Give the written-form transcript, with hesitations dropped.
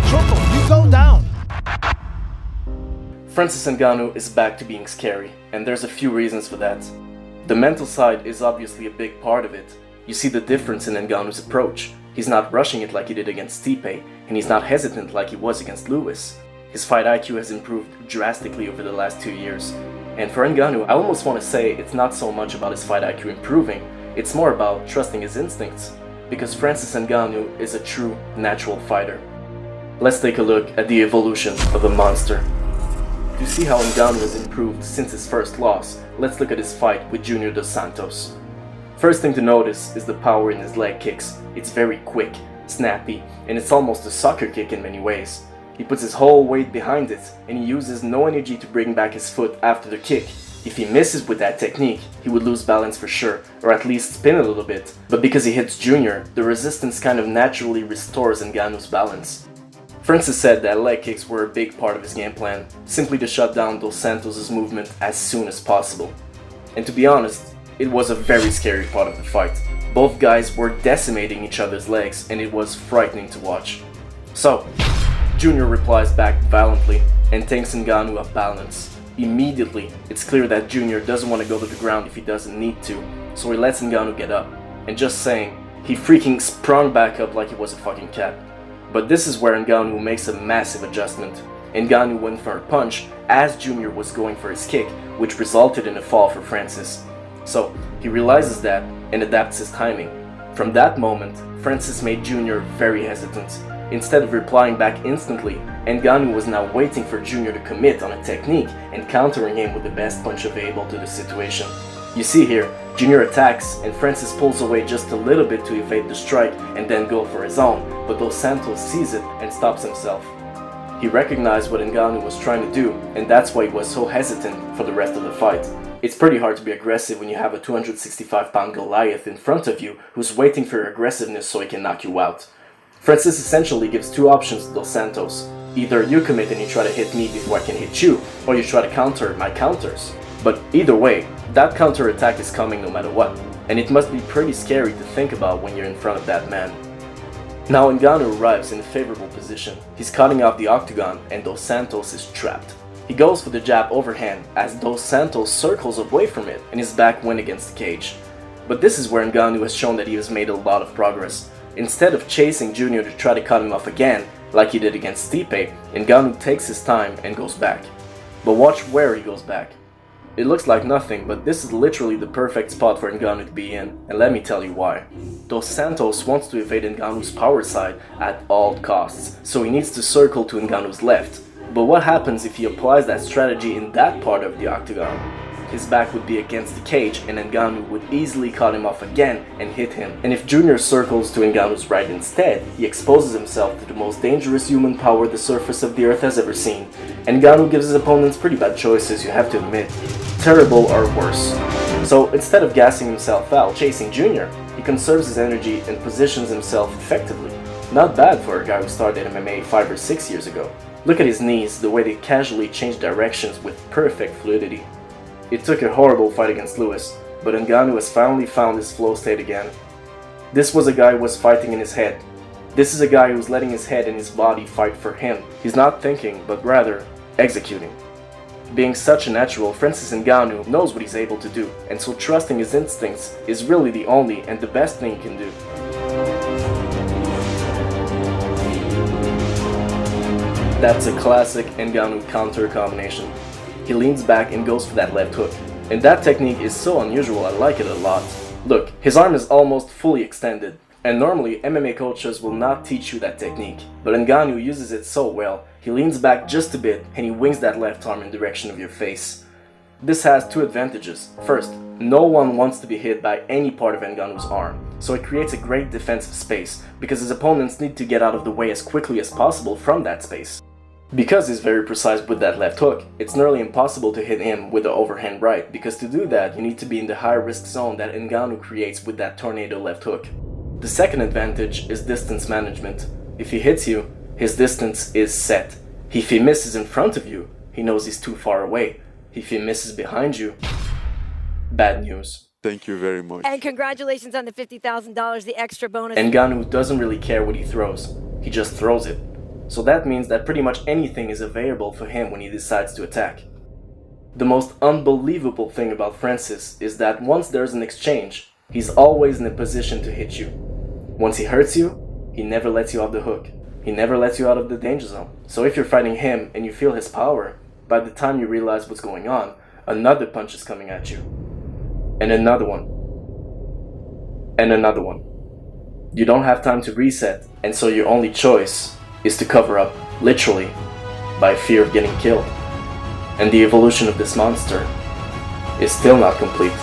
Choco, you go down! Francis Ngannou is back to being scary, and there's a few reasons for that. The mental side is obviously a big part of it. You see the difference in Ngannou's approach. He's not rushing it like he did against Stipe, and he's not hesitant like he was against Lewis. His fight IQ has improved drastically over the last 2 years. And for Ngannou, I almost want to say it's not so much about his fight IQ improving, it's more about trusting his instincts. Because Francis Ngannou is a true, natural fighter. Let's take a look at the evolution of a monster. To see how Ngannou has improved since his first loss, let's look at his fight with Junior Dos Santos. First thing to notice is the power in his leg kicks. It's very quick, snappy, and it's almost a soccer kick in many ways. He puts his whole weight behind it, and he uses no energy to bring back his foot after the kick. If he misses with that technique, he would lose balance for sure, or at least spin a little bit. But because he hits Junior, the resistance kind of naturally restores Ngannou's balance. Francis said that leg kicks were a big part of his game plan, simply to shut down Dos Santos' movement as soon as possible. And to be honest, it was a very scary part of the fight. Both guys were decimating each other's legs, and it was frightening to watch. So, Junior replies back violently and takes Ngannou off balance. Immediately, it's clear that Junior doesn't want to go to the ground if he doesn't need to, so he lets Ngannou get up. And just saying, he freaking sprung back up like he was a fucking cat. But this is where Ngannou makes a massive adjustment. Ngannou went for a punch as Junior was going for his kick, which resulted in a fall for Francis. So, he realizes that and adapts his timing. From that moment, Francis made Junior very hesitant. Instead of replying back instantly, Ngannou was now waiting for Junior to commit on a technique and countering him with the best punch available to the situation. You see here, Junior attacks and Francis pulls away just a little bit to evade the strike and then go for his own, but Dos Santos sees it and stops himself. He recognized what Ngannou was trying to do, and that's why he was so hesitant for the rest of the fight. It's pretty hard to be aggressive when you have a 265-pound Goliath in front of you who's waiting for your aggressiveness so he can knock you out. Francis essentially gives two options to Dos Santos. Either you commit and you try to hit me before I can hit you, or you try to counter my counters. But either way, that counter attack is coming no matter what, and it must be pretty scary to think about when you're in front of that man. Now Ngannou arrives in a favorable position. He's cutting off the octagon and Dos Santos is trapped. He goes for the jab overhand as Dos Santos circles away from it and his back went against the cage. But this is where Ngannou has shown that he has made a lot of progress. Instead of chasing Junior to try to cut him off again, like he did against Stipe, Ngannou takes his time and goes back. But watch where he goes back. It looks like nothing, but this is literally the perfect spot for Ngannou to be in, and let me tell you why. Dos Santos wants to evade Ngannou's power side at all costs, so he needs to circle to Ngannou's left. But what happens if he applies that strategy in that part of the octagon? His back would be against the cage and Ngannou would easily cut him off again and hit him. And if Junior circles to Ngannou's right instead, he exposes himself to the most dangerous human power the surface of the earth has ever seen. Ngannou gives his opponents pretty bad choices, you have to admit. Terrible or worse. So instead of gassing himself out, chasing Junior, he conserves his energy and positions himself effectively. Not bad for a guy who started MMA 5 or 6 years ago. Look at his knees, the way they casually change directions with perfect fluidity. It took a horrible fight against Lewis, but Ngannou has finally found his flow state again. This was a guy who was fighting in his head. This is a guy who's letting his head and his body fight for him. He's not thinking, but rather executing. Being such a natural, Francis Ngannou knows what he's able to do, and so trusting his instincts is really the only and the best thing he can do. That's a classic Ngannou counter combination. He leans back and goes for that left hook. And that technique is so unusual, I like it a lot. Look, his arm is almost fully extended. And normally MMA coaches will not teach you that technique. But Ngannou uses it so well. He leans back just a bit and he wings that left arm in the direction of your face. This has two advantages. First, no one wants to be hit by any part of Ngannou's arm. So it creates a great defensive space because his opponents need to get out of the way as quickly as possible from that space. Because he's very precise with that left hook, it's nearly impossible to hit him with the overhand right, because to do that you need to be in the high risk zone that Ngannou creates with that tornado left hook. The second advantage is distance management. If he hits you, his distance is set. If he misses in front of you, he knows he's too far away. If he misses behind you, bad news. Thank you very much. And congratulations on the $50,000, the extra bonus. Ngannou doesn't really care what he throws, he just throws it. so that means that pretty much anything is available for him when he decides to attack. The most unbelievable thing about Francis is that once there's an exchange, he's always in a position to hit you. Once he hurts you, he never lets you off the hook. He never lets you out of the danger zone. So if you're fighting him and you feel his power, by the time you realize what's going on, another punch is coming at you. And another one. And another one. You don't have time to reset, and so your only choice is to cover up, literally, by fear of getting killed. And the evolution of this monster is still not complete.